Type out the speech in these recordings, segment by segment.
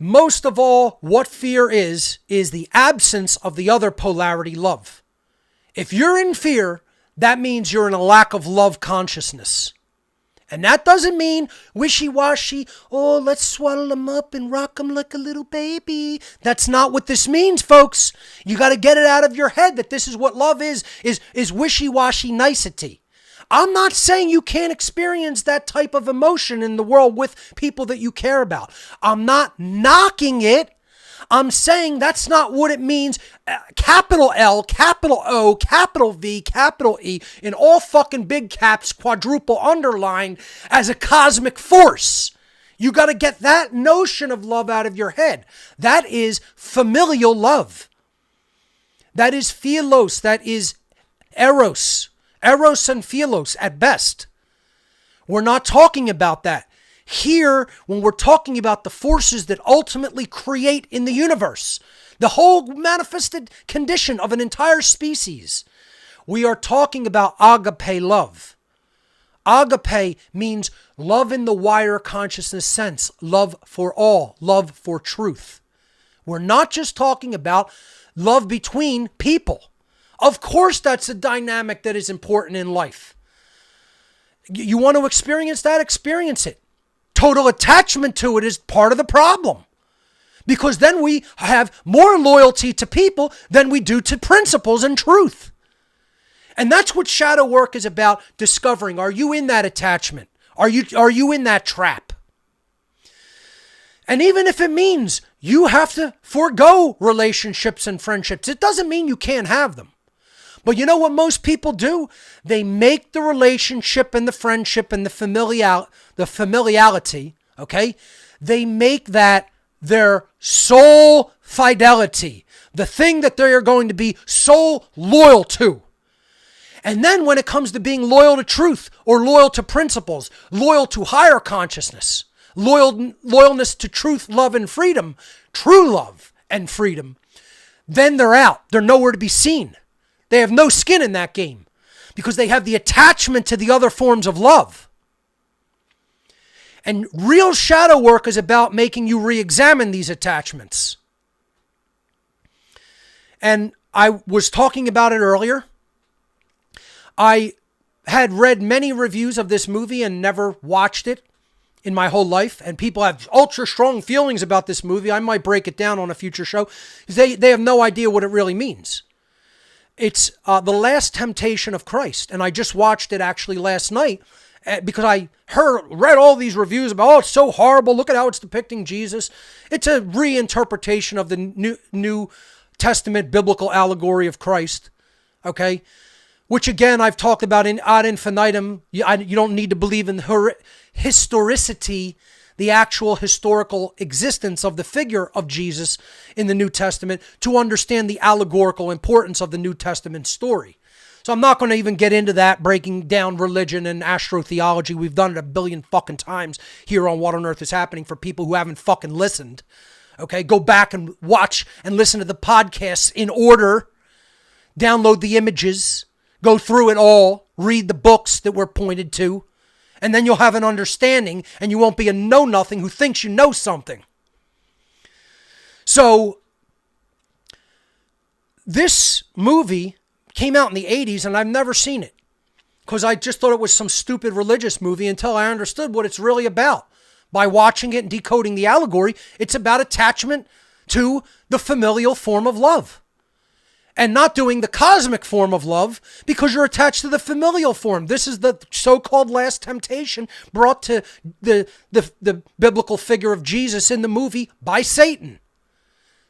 most of all, what fear is the absence of the other polarity, love. If you're in fear, that means you're in a lack of love consciousness. And that doesn't mean wishy-washy, oh, let's swaddle them up and rock them like a little baby. That's not what this means, folks. You got to get it out of your head that this is what love is wishy-washy nicety. I'm not saying you can't experience that type of emotion in the world with people that you care about. I'm not knocking it. I'm saying that's not what it means. Capital L, capital O, capital V, capital E, in all fucking big caps, quadruple underlined as a cosmic force. You got to get that notion of love out of your head. That is familial love. That is philos. That is eros. Eros and philos at best. We're not talking about that. Here, when we're talking about the forces that ultimately create in the universe, the whole manifested condition of an entire species, we are talking about agape love. Agape means love in the wider consciousness sense, love for all, love for truth. We're not just talking about love between people. Of course, that's a dynamic that is important in life. You want to experience that? Experience it. Total attachment to it is part of the problem. Because then we have more loyalty to people than we do to principles and truth. And that's what shadow work is about, discovering. Are you in that attachment? Are you in that trap? And even if it means you have to forego relationships and friendships, it doesn't mean you can't have them. But you know what most people do? They make the relationship and the friendship and the familiarity, okay? They make that their sole fidelity, the thing that they are going to be so loyal to. And then when it comes to being loyal to truth or loyal to principles, loyal to higher consciousness, loyalness to truth, love, and freedom, true love and freedom, then they're out. They're nowhere to be seen. They have no skin in that game because they have the attachment to the other forms of love. And real shadow work is about making you re-examine these attachments. And I was talking about it earlier. I had read many reviews of this movie and never watched it in my whole life. And people have ultra strong feelings about this movie. I might break it down on a future show because they have no idea what it really means. It's The Last Temptation of Christ. And I just watched it actually last night because I read all these reviews about, oh, it's so horrible. Look at how it's depicting Jesus. It's a reinterpretation of the New Testament biblical allegory of Christ. Okay? Which again, I've talked about in ad infinitum. You don't need to believe in historicity, the actual historical existence of the figure of Jesus in the New Testament to understand the allegorical importance of the New Testament story. So I'm not going to even get into that, breaking down religion and astrotheology. We've done it a billion fucking times here on What on Earth is Happening for people who haven't fucking listened. Okay, go back and watch and listen to the podcasts in order. Download the images. Go through it all. Read the books that we're pointed to. And then you'll have an understanding and you won't be a know-nothing who thinks you know something. So, this movie came out in the 80s and I've never seen it. Because I just thought it was some stupid religious movie until I understood what it's really about. By watching it and decoding the allegory, it's about attachment to the familial form of love. And not doing the cosmic form of love because you're attached to the familial form. This is the so-called last temptation brought to the biblical figure of Jesus in the movie by Satan.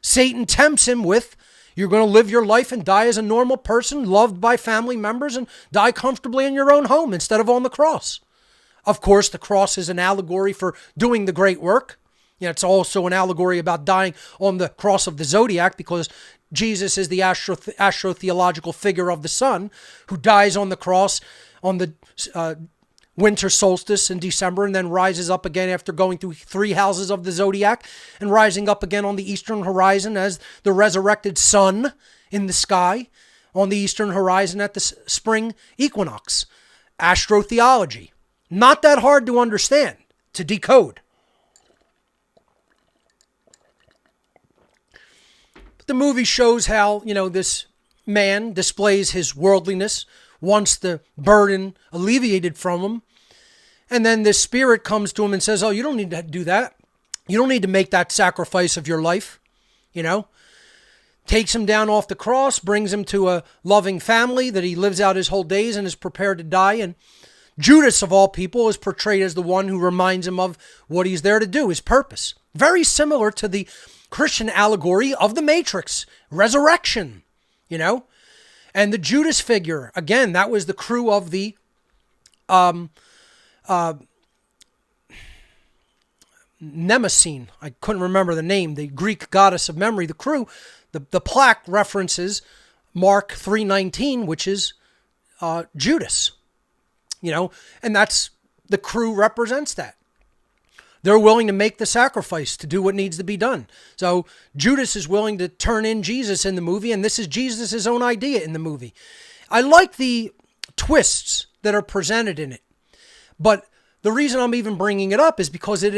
Satan tempts him with, you're going to live your life and die as a normal person, loved by family members, and die comfortably in your own home instead of on the cross. Of course, the cross is an allegory for doing the great work. Yeah, it's also an allegory about dying on the cross of the zodiac because Jesus is the astrotheological figure of the sun who dies on the cross on the winter solstice in December and then rises up again after going through 3 houses of the zodiac and rising up again on the eastern horizon as the resurrected sun in the sky on the eastern horizon at the spring equinox. Astrotheology. Not that hard to understand, to decode. the movie shows how, this man displays his worldliness, wants the burden alleviated from him. And then this spirit comes to him and says, oh, you don't need to do that. You don't need to make that sacrifice of your life, Takes him down off the cross, brings him to a loving family that he lives out his whole days and is prepared to die. And Judas, of all people, is portrayed as the one who reminds him of what he's there to do, his purpose. Very similar to the Christian allegory of the Matrix, resurrection, And the Judas figure, again, that was the crew of the Mnemosyne. I couldn't remember the name, the Greek goddess of memory, the crew. The plaque references Mark 3:19, which is Judas, and that's the crew represents that. They're willing to make the sacrifice to do what needs to be done. So Judas is willing to turn in Jesus in the movie, and this is Jesus' own idea in the movie. I like the twists that are presented in it, but the reason I'm even bringing it up is because it